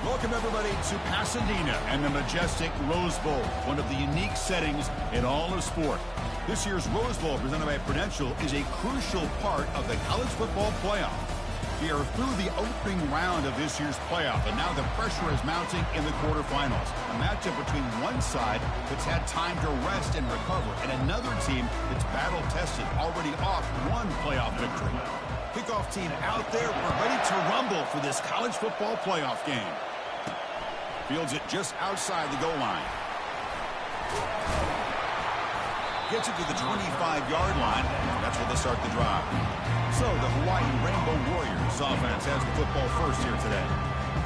Welcome, everybody, to Pasadena and the majestic Rose Bowl, one of the unique settings in all of sport. This year's Rose Bowl, presented by Prudential, is a crucial part of the college football playoff. We are through the opening round of this year's playoff, and now the pressure is mounting in the quarterfinals. A matchup between one side that's had time to rest and recover, and another team that's battle-tested, already off one playoff victory. Kickoff team out there. We're ready to rumble for this college football playoff game. Fields it just outside the goal line. Gets it to the 25-yard line. That's where they'll start the drive. So the Hawaii Rainbow Warriors offense has the football first here today.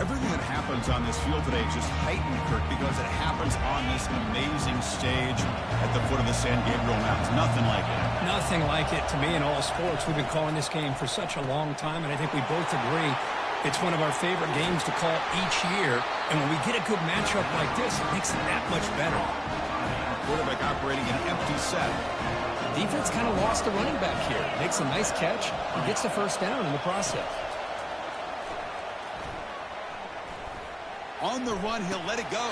Everything that happens on this field today is just heightened, Kurt, because it happens on this amazing stage at the foot of the San Gabriel Mountains. Nothing like it. Nothing like it to me in all sports. We've been calling this game for such a long time, and I think we both agree it's one of our favorite games to call each year. And when we get a good matchup like this, it makes it that much better. Quarterback operating an empty set. Defense kind of lost the running back here. Makes a nice catch and gets the first down in the process. On the run, he'll let it go.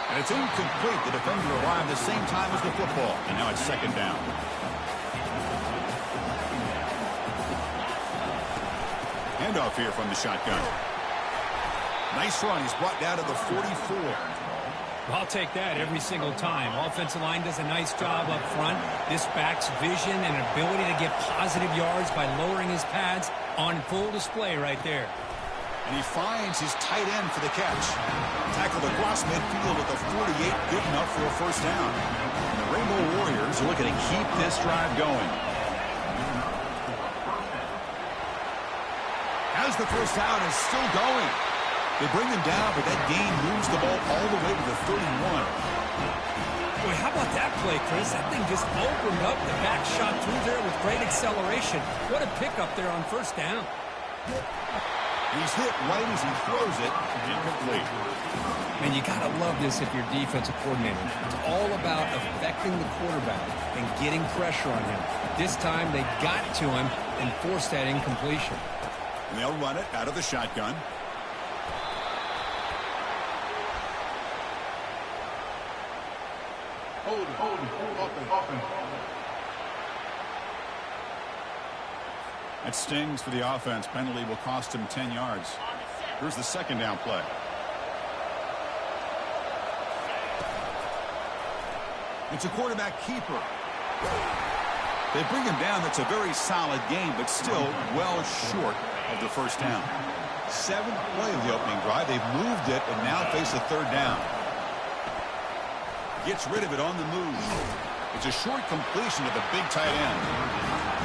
And it's incomplete. The defender arrived the same time as the football. And now it's second down. Handoff here from the shotgun. Nice run. He's brought down to the 44. I'll take that every single time. Offensive line does a nice job up front. This back's vision and ability to get positive yards by lowering his pads on full display right there. And he finds his tight end for the catch. Tackled across midfield at the 48, good enough for a first down. And the Rainbow Warriors are looking to keep this drive going. As the first down is still going. They bring him down, but that gain moves the ball all the way to the 31. Boy, how about that play, Chris? That thing just opened up. The back shot through there with great acceleration. What a pickup there on first down. He's hit right as he throws it. Incomplete. Man, you got to love this if you're defensive coordinator. It's all about affecting the quarterback and getting pressure on him. This time they got to him and forced that incompletion. And they'll run it out of the shotgun. Hold it. That stings for the offense. Penalty will cost him 10 yards. Here's the second down play. It's a quarterback keeper. They bring him down. That's a very solid game, but still well short of the first down. 7th play of the opening drive. They've moved it and now face a third down. Gets rid of it on the move. It's a short completion to the big tight end.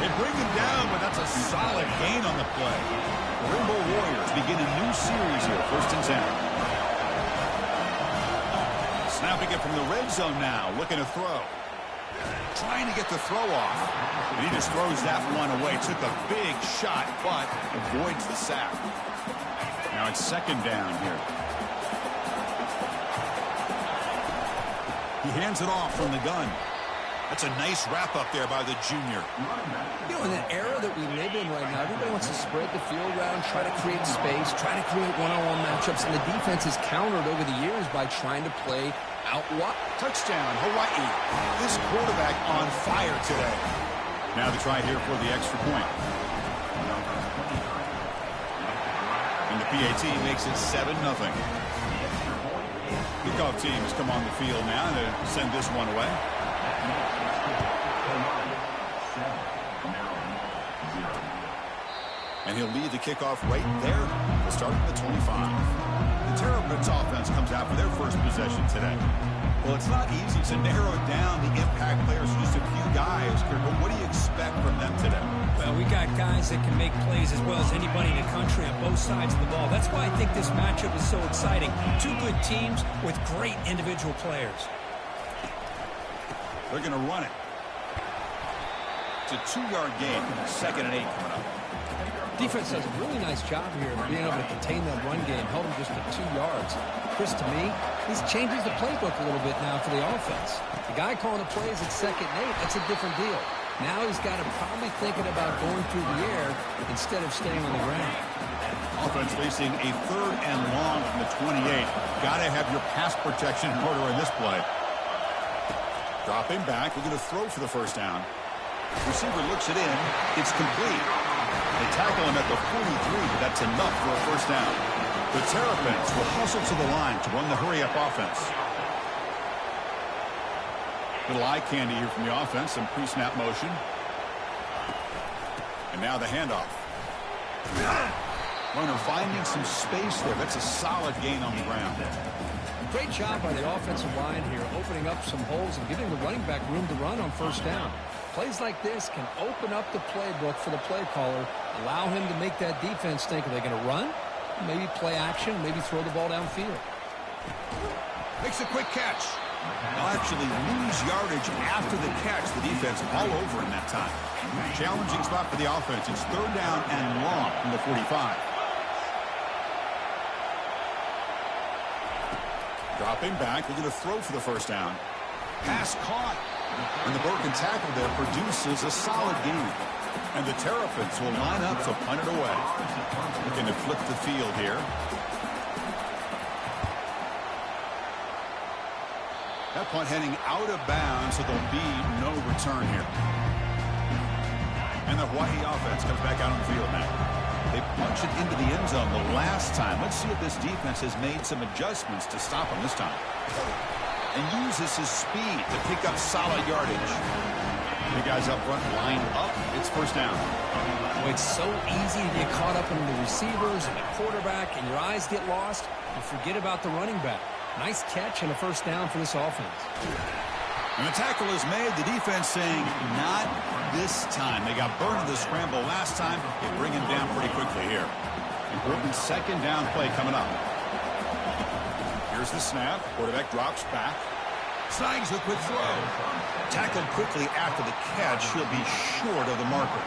They bring him down, but that's a solid gain on the play. The Rainbow Warriors begin a new series here, 1st and 10. Snapping it from the red zone now, looking to throw. Trying to get the throw off. And he just throws that one away. Took a big shot, but avoids the sack. Now it's second down here. He hands it off from the gun. That's a nice wrap-up there by the junior. You know, in an era that we live in right now, everybody wants to spread the field around, try to create space, try to create one-on-one matchups, and the defense is countered over the years by trying to play out wide. Touchdown, Hawaii. This quarterback on fire today. Now the try here for the extra point. And the PAT makes it 7-0. Kickoff teams come on the field now to send this one away. And he'll lead the kickoff right there. We'll start at the 25. The Terrapins offense comes out for their first possession today. Well, it's not easy to narrow down the impact players to just a few guys, Kurt, but what do you expect from them today? Well, we got guys that can make plays as well as anybody in the country on both sides of the ball. That's why I think this matchup is so exciting. Two good teams with great individual players. They're going to run it. It's a 2-yard gain. 2nd and 8 coming up. Defense does a really nice job here of being able to contain that run game, held him just at 2 yards. Chris, to me, this changes the playbook a little bit now for the offense. The guy calling the plays at 2nd and 8, that's a different deal. Now he's got to probably thinking about going through the air instead of staying on the ground. Offense facing a 3rd and long from the 28. Got to have your pass protection in order in this play. Dropping back. We're going to throw for the first down. Receiver looks it in. It's complete. They tackle him at the 43, but that's enough for a first down. The Terrapins will hustle to the line to run the hurry-up offense. Little eye candy here from the offense. Some pre-snap motion. And now the handoff. Runner finding some space there. That's a solid gain on the ground. Great job by the offensive line here, opening up some holes and giving the running back room to run on first down. Plays like this can open up the playbook for the play caller, allow him to make that defense think, are they going to run? Maybe play action, maybe throw the ball downfield. Makes a quick catch. They'll actually lose yardage after the catch. The defense all over in that time. Challenging spot for the offense. It's 3rd down and long from the 45. Dropping back. We're going to throw for the first down. Pass caught. And the broken tackle there produces a solid gain. And the Terrapins will line up to punt it away. Looking to flip the field here. That punt heading out of bounds, so there'll be no return here. And the Hawaii offense comes back out on the field now. They punch it into the end zone the last time. Let's see if this defense has made some adjustments to stop him this time. And uses his speed to pick up solid yardage. The guys up front line up. It's first down. Well, it's so easy to get caught up in the receivers and the quarterback, and your eyes get lost. You forget about the running back. Nice catch and a first down for this offense. And the tackle is made. The defense saying, not this time. They got burned in the scramble last time. They bring him down pretty quickly here. Important 2nd down play coming up. Here's the snap. Quarterback drops back. Snags the quick throw. Tackled quickly after the catch. He'll be short of the marker.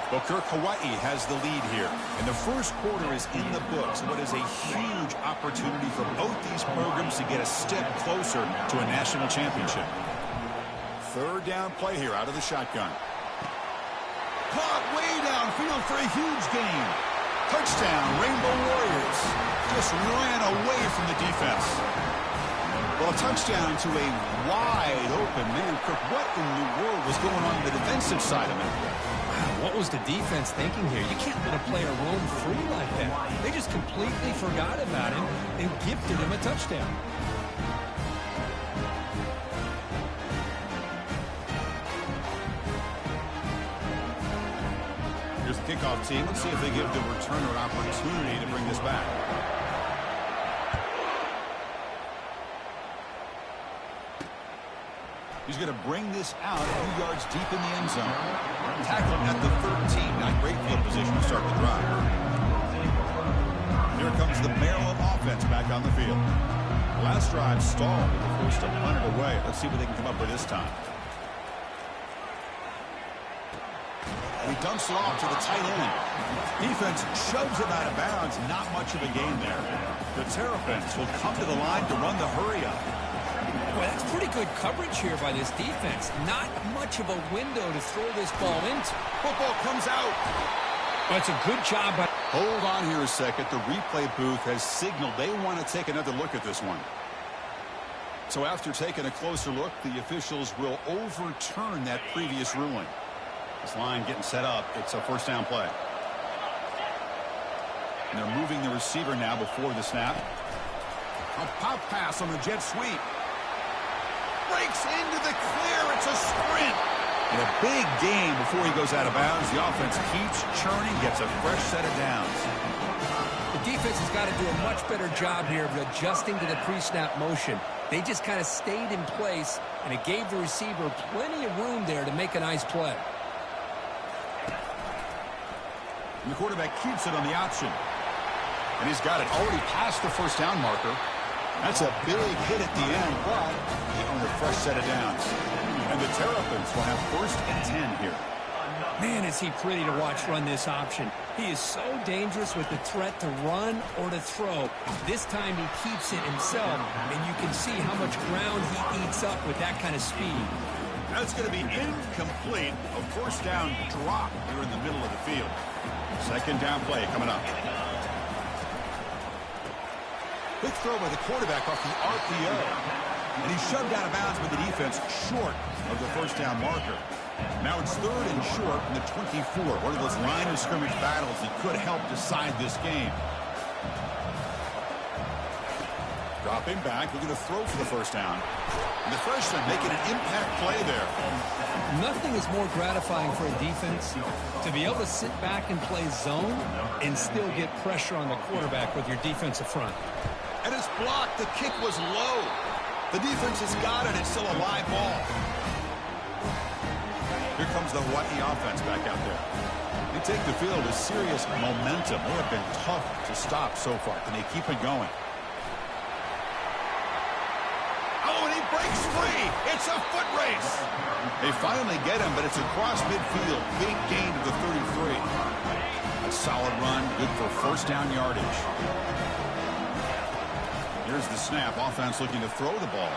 Well, Kirk, Hawaii has the lead here. And the first quarter is in the books. What is a huge opportunity for both these programs to get a step closer to a national championship. 3rd down play here out of the shotgun. Caught way downfield for a huge gain. Touchdown, Rainbow Warriors. Just ran away from the defense. Well, a touchdown to a wide open man. Kirk, what in the world was going on the defensive side of it? What was the defense thinking here? You can't let a player roam free like that. They just completely forgot about him and gifted him a touchdown. Here's the kickoff team. Let's see if they give the returner an opportunity to bring this back. He's going to bring this out a few yards deep in the end zone. Tackling at the 13. Not great field position to start the drive. Here comes the Maryland offense back on the field. Last drive stalled. They were forced to punt it away. Let's see what they can come up with this time. He dumps it off to the tight end. Defense shoves it out of bounds. Not much of a gain there. The Terrapins will come to the line to run the hurry-up. Boy, that's pretty good coverage here by this defense. Not much of a window to throw this ball into. Football comes out. That's a good job by... Hold on here a second. The replay booth has signaled they want to take another look at this one. So after taking a closer look, the officials will overturn that previous ruling. This line getting set up. It's a first down play. And they're moving the receiver now before the snap. A pop pass on the jet sweep. Breaks into the clear. It's a sprint. And a big gain before he goes out of bounds. The offense keeps churning, gets a fresh set of downs. The defense has got to do a much better job here of adjusting to the pre-snap motion. They just kind of stayed in place, and it gave the receiver plenty of room there to make a nice play. And the quarterback keeps it on the option. And he's got it already past the first down marker. That's a big hit at the end, but he earned a fresh set of downs. And the Terrapins will have 1st and 10 here. Man, is he pretty to watch run this option. He is so dangerous with the threat to run or to throw. This time he keeps it himself, and you can see how much ground he eats up with that kind of speed. That's going to be incomplete. A first down drop here in the middle of the field. Second down play coming up. Big throw by the quarterback off the RPO. And he's shoved out of bounds by the defense short of the first down marker. Now it's third and short from the 24. One of those line of scrimmage battles that could help decide this game. Dropping back, looking to throw for the first down. And the freshman making an impact play there. Nothing is more gratifying for a defense to be able to sit back and play zone and still get pressure on the quarterback with your defensive front. And it's blocked. The kick was low. The defense has got it. It's still a live ball. Here comes the Hawaii offense back out there. They take the field with serious momentum. They have been tough to stop so far. Can they keep it going? Oh, and he breaks free. It's a foot race. They finally get him, but it's across midfield. Big gain to the 33. A solid run, good for first down yardage. Here's the snap. Offense looking to throw the ball.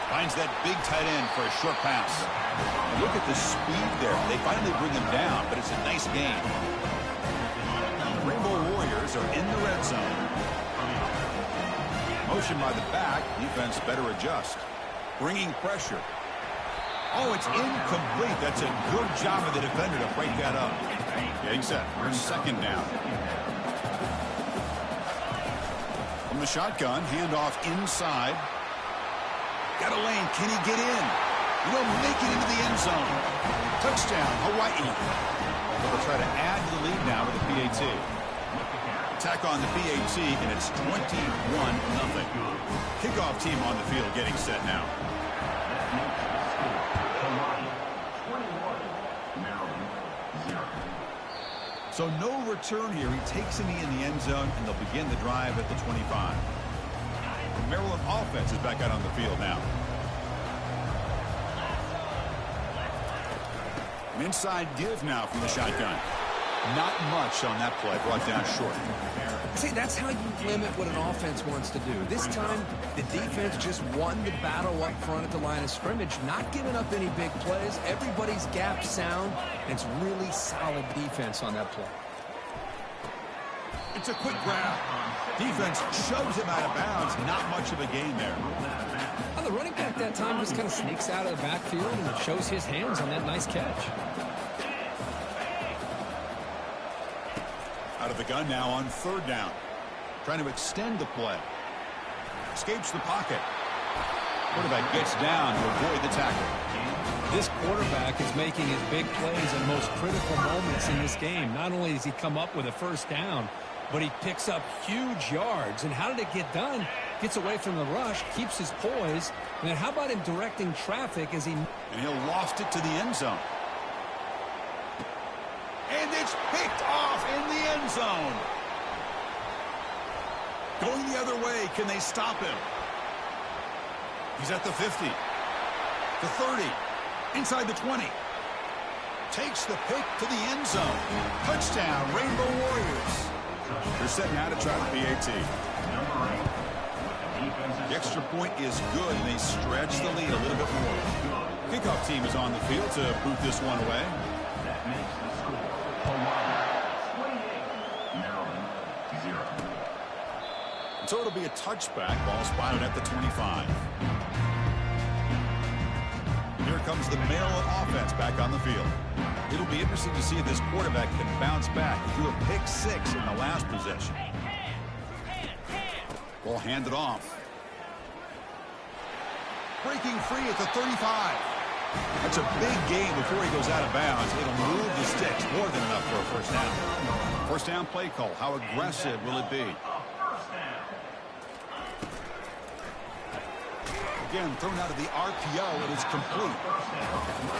Finds that big tight end for a short pass. And look at the speed there. They finally bring him down, but it's a nice gain. Rainbow Warriors are in the red zone. Motion by the back. Defense better adjust. Bringing pressure. Oh, it's incomplete. That's a good job of the defender to break that up. Getting set for second down. From the shotgun, handoff inside. Got a lane. Can he get in? You don't make it into the end zone. Touchdown, Hawaii. They'll try to add to the lead now with the PAT. Attack on the PAT, and it's 21-0. Kickoff team on the field getting set now. So no return here. He takes a knee in the end zone, and they'll begin the drive at the 25. The Maryland offense is back out on the field now. An inside give now from the shotgun. Not much on that play, brought down short. See, that's how you limit what an offense wants to do. This time, the defense just won the battle up front at the line of scrimmage, not giving up any big plays. Everybody's gap sound, and it's really solid defense on that play. It's a quick grab. Defense shoves him out of bounds. Not much of a gain there. Well, the running back that time just kind of sneaks out of the backfield and shows his hands on that nice catch. Out of the gun now on third down. Trying to extend the play. Escapes the pocket. Quarterback gets down to avoid the tackle. This quarterback is making his big plays in most critical moments in this game. Not only does he come up with a first down, but he picks up huge yards. And how did it get done? Gets away from the rush, keeps his poise. And then how about him directing traffic as he... And he'll loft it to the end zone. And it's picked off in the end zone. Going the other way. Can they stop him? He's at the 50. The 30. Inside the 20. Takes the pick to the end zone. Touchdown, Rainbow Warriors. They're set now to try the PAT. The extra point is good, and they stretch the lead a little bit more. Kickoff team is on the field to boot this one away. So it'll be a touchback. Ball spotted at the 25. Here comes the Maryland offense back on the field. It'll be interesting to see if this quarterback can bounce back. He threw a pick 6 in the last possession. Ball handed off. Breaking free at the 35. That's a big gain before he goes out of bounds. It'll move the sticks more than enough for a first down. First down play call. How aggressive will it be? Again, thrown out of the RPO, it is complete.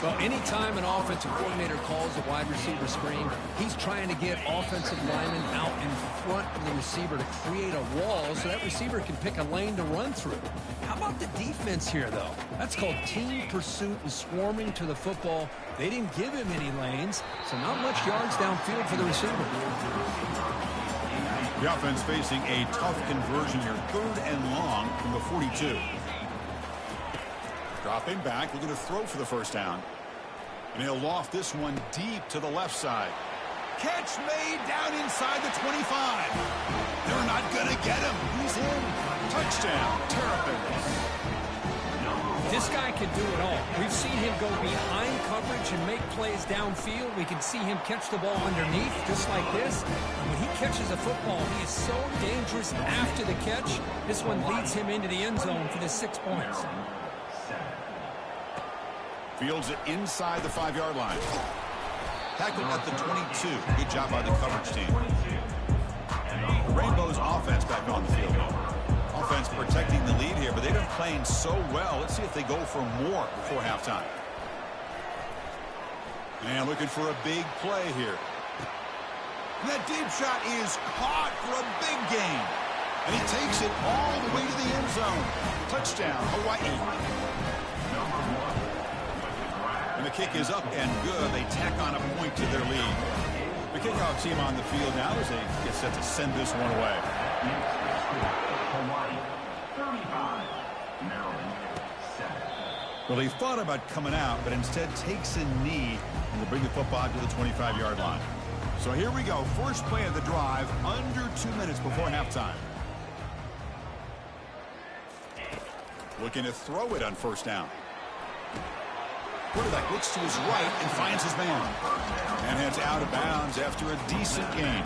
Well, anytime an offensive coordinator calls a wide receiver screen, he's trying to get offensive linemen out in front of the receiver to create a wall so that receiver can pick a lane to run through. How about the defense here, though? That's called team pursuit and swarming to the football. They didn't give him any lanes, so not much yards downfield for the receiver. The offense facing a tough conversion here, 3rd and long from the 42. Dropping back, looking to throw for the first down. And he'll loft this one deep to the left side. Catch made down inside the 25. They're not going to get him. He's in. Touchdown, Terrapins. This guy can do it all. We've seen him go behind coverage and make plays downfield. We can see him catch the ball underneath, just like this. When he catches a football, he is so dangerous after the catch. This one leads him into the end zone for the 6 points. Fields it inside the 5-yard line. Tackled at the 22. Good job by the coverage team. Rainbow's offense back on the field. Offense protecting the lead here, but they've been playing so well. Let's see if they go for more before halftime. And looking for a big play here. And that deep shot is caught for a big gain. And he takes it all the way to the end zone. Touchdown, Hawaii. And the kick is up and good. They tack on a point to their lead. The kickoff team on the field now as they get set to send this one away. Well, he thought about coming out, but instead takes a knee and to bring the football to the 25-yard line. So here we go. First play of the drive, under 2 minutes before halftime. Looking to throw it on first down. Quarterback looks to his right and finds his man. And heads out of bounds after a decent gain.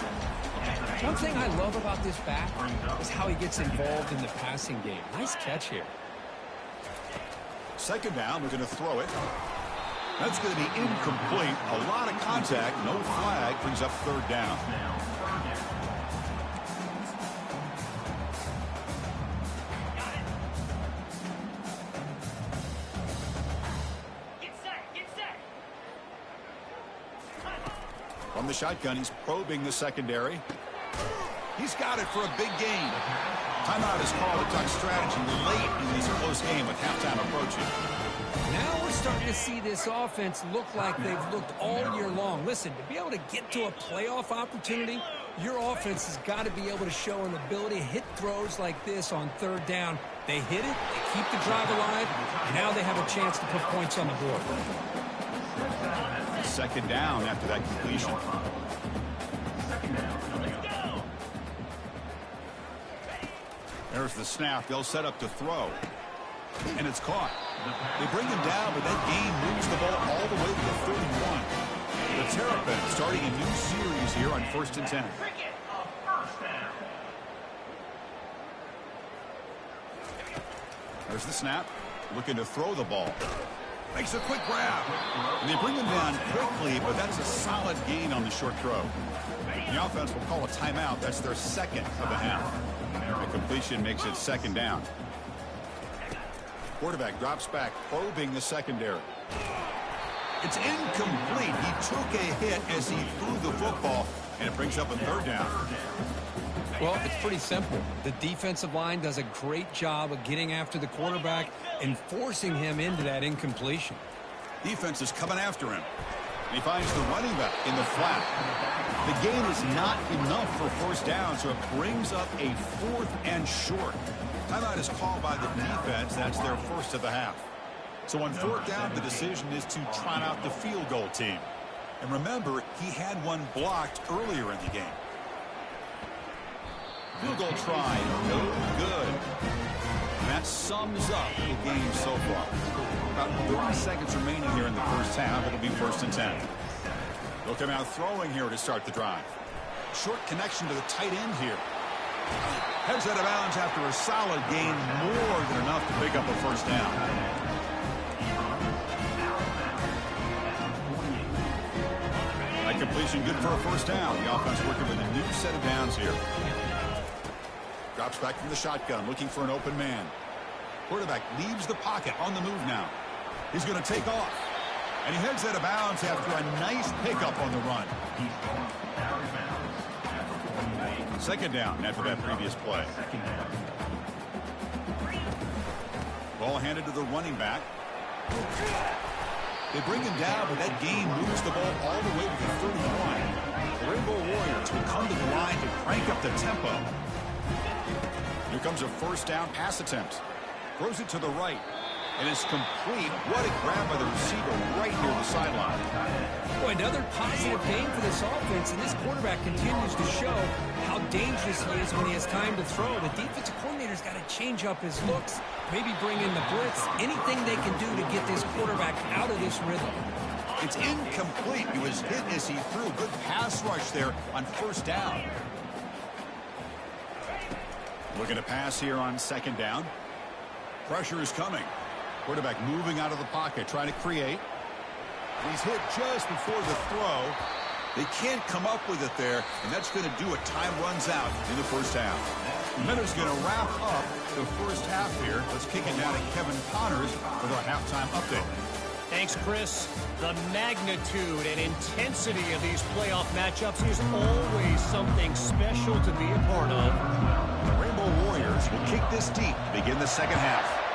One thing I love about this back is how he gets involved in the passing game. Nice catch here. Second down, we're going to throw it. That's going to be incomplete. A lot of contact, no flag, brings up 3rd down. From the shotgun, he's probing the secondary. He's got it for a big gain. Timeout is called to talk strategy late in this close game with halftime approaching. Now we're starting to see this offense look like they've looked all year long. Listen, to be able to get to a playoff opportunity, your offense has got to be able to show an ability to hit throws like this on 3rd down. They hit it, they keep the drive alive, and now they have a chance to put points on the board. Second down after that completion. There's the snap. They'll set up to throw. And it's caught. They bring him down, but that gain moves the ball all the way to the 31. The Terrapins starting a new series here on 1st and 10. There's the snap. Looking to throw the ball. Makes a quick grab. And they bring him down quickly, but that's a solid gain on the short throw. The offense will call a timeout. That's their 2nd of the half. The completion makes it 2nd down. Quarterback drops back, probing the secondary. It's incomplete. He took a hit as he threw the football, and it brings up a 3rd down. Well, it's pretty simple. The defensive line does a great job of getting after the quarterback and forcing him into that incompletion. Defense is coming after him. And he finds the running back in the flat. The gain is not enough for 1st down, so it brings up a 4th and short. Timeout is called by the defense. That's their 1st of the half. So on 4th down, the decision is to trot out the field goal team. And remember, he had one blocked earlier in the game. Field goal try, no good. And that sums up the game so far. About 30 seconds remaining here in the first half. It'll be 1st and 10. They'll come out throwing here to start the drive. Short connection to the tight end here. Heads out of bounds after a solid gain, more than enough to pick up a 1st down. That completion good for a 1st down. The offense working with a new set of downs here. Drops back from the shotgun, looking for an open man. Quarterback leaves the pocket on the move now. He's going to take off. And he heads out of bounds after a nice pickup on the run. 2nd down after that previous play. Ball handed to the running back. They bring him down, but that gain moves the ball all the way to the 31. The Rainbow Warriors will come to the line to crank up the tempo. Here comes a first down pass attempt. Throws it to the right. And it's complete. What a grab by the receiver right near the sideline. Boy, another positive gain for this offense, and this quarterback continues to show how dangerous he is when he has time to throw. The defensive coordinator's got to change up his looks, maybe bring in the blitz, anything they can do to get this quarterback out of this rhythm. It's incomplete. He was hit as he threw. Good pass rush there on first down. Looking to pass here on second down. Pressure is coming. Quarterback moving out of the pocket, trying to create. He's hit just before the throw. They can't come up with it there, and that's going to do it. Time runs out in the first half. Miller's going to wrap up the first half here. Let's kick it down to Kevin Connors with our halftime update. Thanks, Chris. The magnitude and intensity of these playoff matchups is always something special to be a part of. The Rainbow Warriors will kick this deep to begin the second half.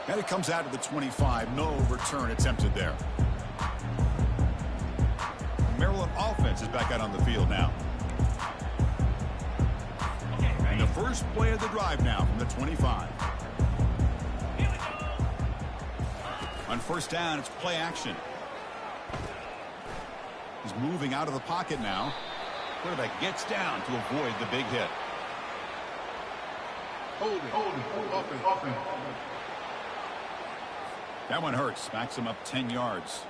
And it comes out to the 25. No return attempted there. Maryland offense is back out on the field now. And the first play of the drive now from the 25. On first down, it's play action. He's moving out of the pocket now. Quarterback gets down to avoid the big hit. Hold it. That one hurts. Backs him up 10 yards.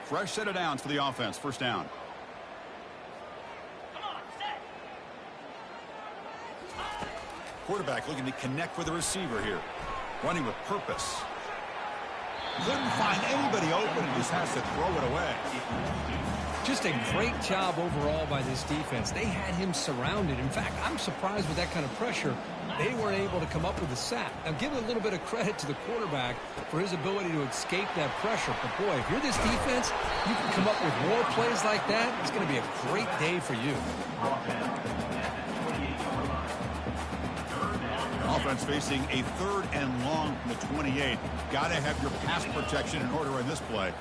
Fresh set of downs for the offense. First down. Quarterback looking to connect with the receiver here. Running with purpose. Couldn't find anybody open and just has to throw it away. Just a great job overall by this defense. They had him surrounded. In fact, I'm surprised with that kind of pressure. They weren't able to come up with a sack. Now, give a little bit of credit to the quarterback for his ability to escape that pressure. But, boy, if you're this defense, you can come up with more plays like that. It's going to be a great day for you. Offense facing a third and long from the 28. Got to have your pass protection in order in this play.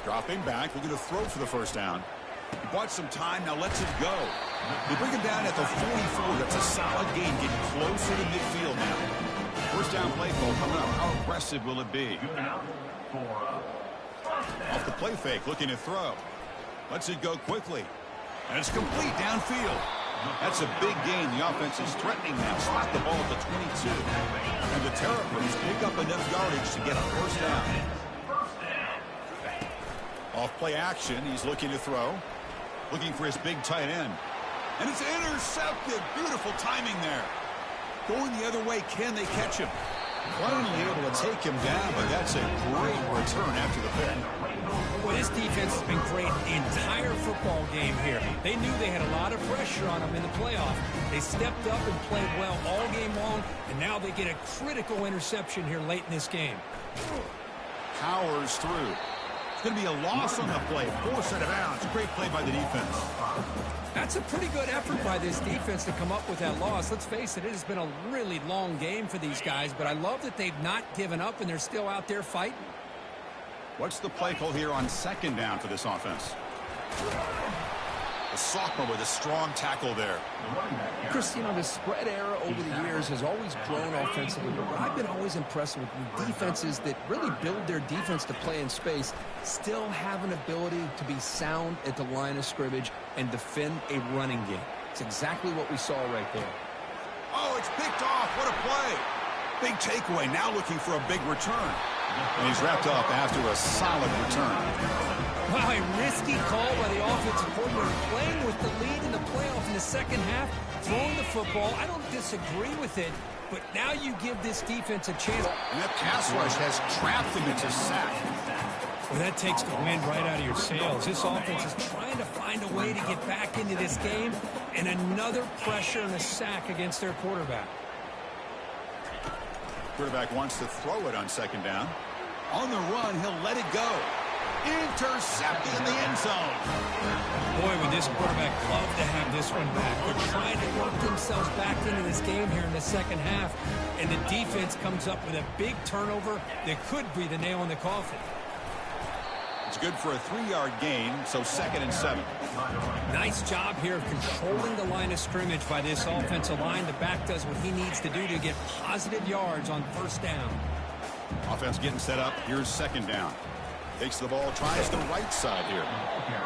Dropping back, looking to throw for the first down. He bought some time, now lets it go. They bring him down at the 44. That's a solid gain, getting closer to midfield now. First down play call coming up. How aggressive will it be? Off the play fake, looking to throw. Lets it go quickly. And it's complete downfield. That's a big gain. The offense is threatening now. Slot the ball at the 22. And the Terrapins pick up enough yardage to get a first down. Off play action, he's looking to throw. Looking for his big tight end. And it's intercepted. Beautiful timing there. Going the other way, can they catch him? Finally able to take him down, but that's a great return after the pick. Well, this defense has been great the entire football game here. They knew they had a lot of pressure on them in the playoff. They stepped up and played well all game long, and now they get a critical interception here late in this game. Powers through. It's going to be a loss on the play. Force out of bounds. Great play by the defense. That's a pretty good effort by this defense to come up with that loss. Let's face it, it has been a really long game for these guys, but I love that they've not given up and they're still out there fighting. What's the play call here on second down for this offense? A sophomore with a strong tackle there. Chris, you know, the spread era over the years has always grown offensively, but what I've been always impressed with defenses that really build their defense to play in space still have an ability to be sound at the line of scrimmage and defend a running game. It's exactly what we saw right there. Oh, it's picked off. What a play. Big takeaway. Now looking for a big return. And he's wrapped up after a solid return. Wow, a risky call by the offensive coordinator, playing with the lead in the playoff in the second half, throwing the football. I don't disagree with it, but now you give this defense a chance. And that pass rush has trapped them into sack. Well, that takes the wind right out of your sails. This offense is trying to find a way to get back into this game, and another pressure and a sack against their quarterback. Quarterback wants to throw it on second down. On the run, he'll let it go. Intercepted in the end zone. Boy, would this quarterback love to have this one back. They're trying to work themselves back into this game here in the second half, and the defense comes up with a big turnover that could be the nail in the coffin. It's good for a 3-yard gain, so 2nd and 7. Nice job here of controlling the line of scrimmage by this offensive line. The back does what he needs to do to get positive yards on first down. Offense getting set up. Here's 2nd down. Takes the ball, tries the right side here.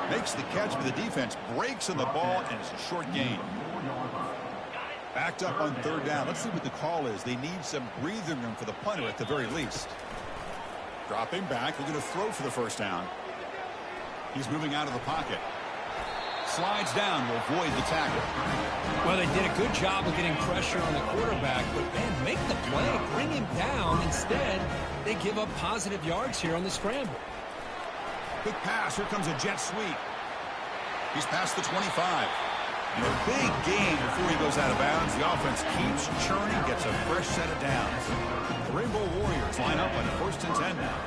Makes the catch, but the defense breaks on the ball, and it's a short gain. Backed up on 3rd down. Let's see what the call is. They need some breathing room for the punter at the very least. Dropping back. We're going to throw for the first down. He's moving out of the pocket. Slides down, will avoid the tackle. Well, they did a good job of getting pressure on the quarterback, but, man, make the play. Bring him down. Instead, they give up positive yards here on the scramble. Quick pass. Here comes a jet sweep. He's past the 25. And a big gain before he goes out of bounds. The offense keeps churning, gets a fresh set of downs. The Rainbow Warriors line up on 1st and 10 now.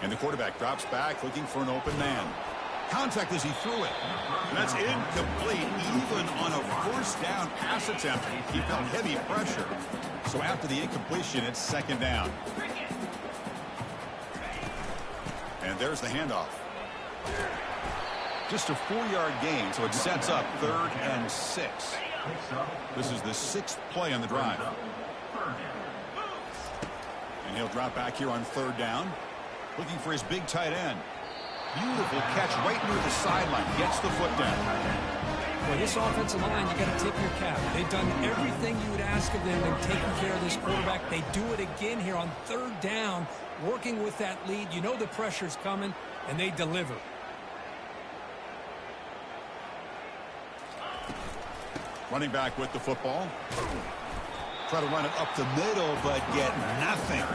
And the quarterback drops back, looking for an open man. Contact as he threw it. And that's incomplete. Even on a first down pass attempt, he felt heavy pressure. So after the incompletion, it's 2nd down. And there's the handoff. Just a 4-yard gain, so it sets up 3rd and 6. This is the 6th play on the drive. And he'll drop back here on 3rd down. Looking for his big tight end. Beautiful catch right near the sideline. Gets the foot down. Well, this offensive line, you got to tip your cap. They've done everything you would ask of them in taking care of this quarterback. They do it again here on 3rd down, working with that lead. You know the pressure's coming, and they deliver. Running back with the football. Try to run it up the middle, but get nothing.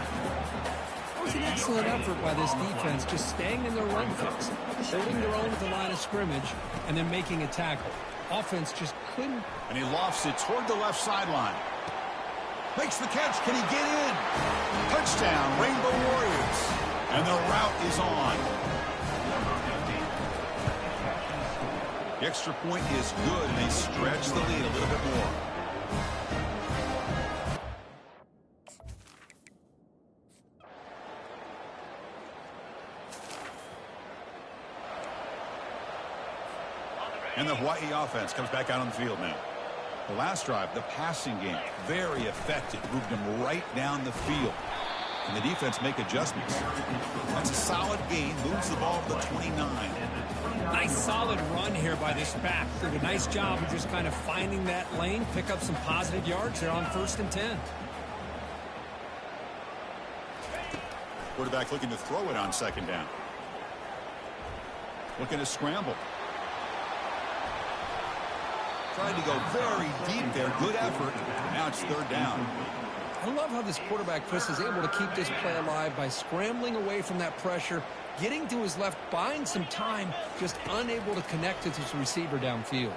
That was an excellent effort by this defense, just staying in their run fix, holding their own at the line of scrimmage, and then making a tackle. Offense just couldn't. And he lofts it toward the left sideline. Makes the catch. Can he get in? Touchdown, Rainbow Warriors. And the route is on. The extra point is good, and they stretch the lead a little bit more. And the Hawaii offense comes back out on the field now. The last drive, the passing game, very effective. Moved them right down the field. And the defense make adjustments. That's a solid gain. Moves the ball to the 29. Nice solid run here by this back. Did a nice job of just kind of finding that lane, pick up some positive yards there on 1st and 10. Quarterback looking to throw it on 2nd down. Looking to scramble. Tried to go very deep there. Good effort. Now it's 3rd down. I love how this quarterback, Chris, is able to keep this play alive by scrambling away from that pressure, getting to his left, buying some time, just unable to connect with his receiver downfield.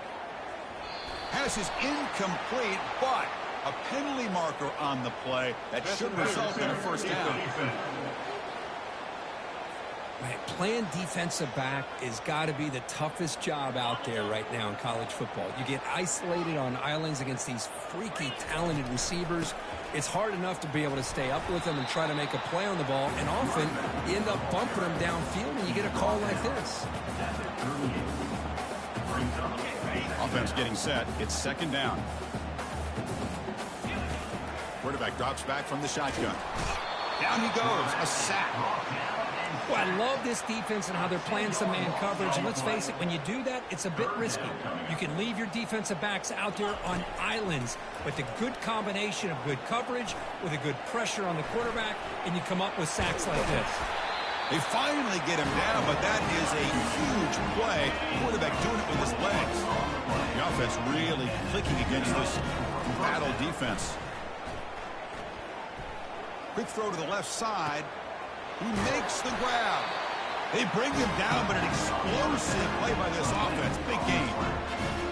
Pass is incomplete, but a penalty marker on the play that should result in a first down. Man, playing defensive back has got to be the toughest job out there right now in college football. You get isolated on islands against these freaky, talented receivers. It's hard enough to be able to stay up with them and try to make a play on the ball, and often you end up bumping them downfield and you get a call like this. Offense getting set. It's 2nd down. Quarterback drops back from the shotgun. Down he goes. A sack. Well, I love this defense and how they're playing some man coverage. And let's face it, when you do that, it's a bit risky. You can leave your defensive backs out there on islands, but the good combination of good coverage with a good pressure on the quarterback, and you come up with sacks like this. They finally get him down, but that is a huge play. Quarterback doing it with his legs. The offense really clicking against this battle defense. Quick throw to the left side. He makes the grab. They bring him down, but an explosive play by this offense. Big game.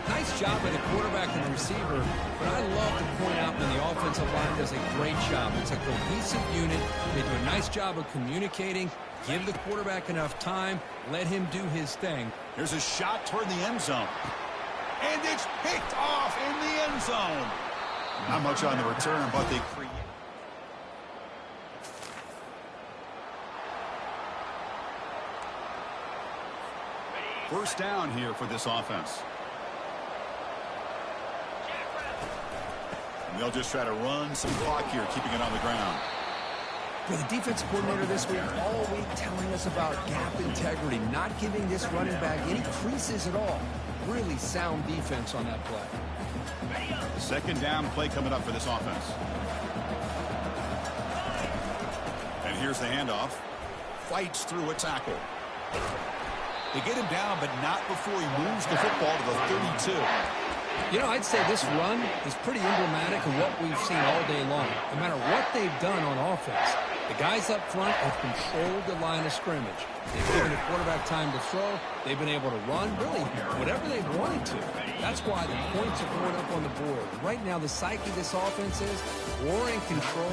Nice job by the quarterback and the receiver, but I love to point out when the offensive line does a great job. It's a cohesive unit. They do a nice job of communicating. Give the quarterback enough time. Let him do his thing. Here's a shot toward the end zone. And it's picked off in the end zone. Not much on the return, but they create. First down here for this offense. And they'll just try to run some clock here, keeping it on the ground. For the defense coordinator this week, all week telling us about gap integrity, not giving this running back any creases at all. Really sound defense on that play. Second down play coming up for this offense. And here's the handoff. Fights through a tackle. They get him down, but not before he moves the football to the 32. You know, I'd say this run is pretty emblematic of what we've seen all day long. No matter what they've done on offense, the guys up front have controlled the line of scrimmage. They've given the quarterback time to throw. They've been able to run, really, whatever they've wanted to. That's why the points are going up on the board. Right now, the psyche of this offense is war and control.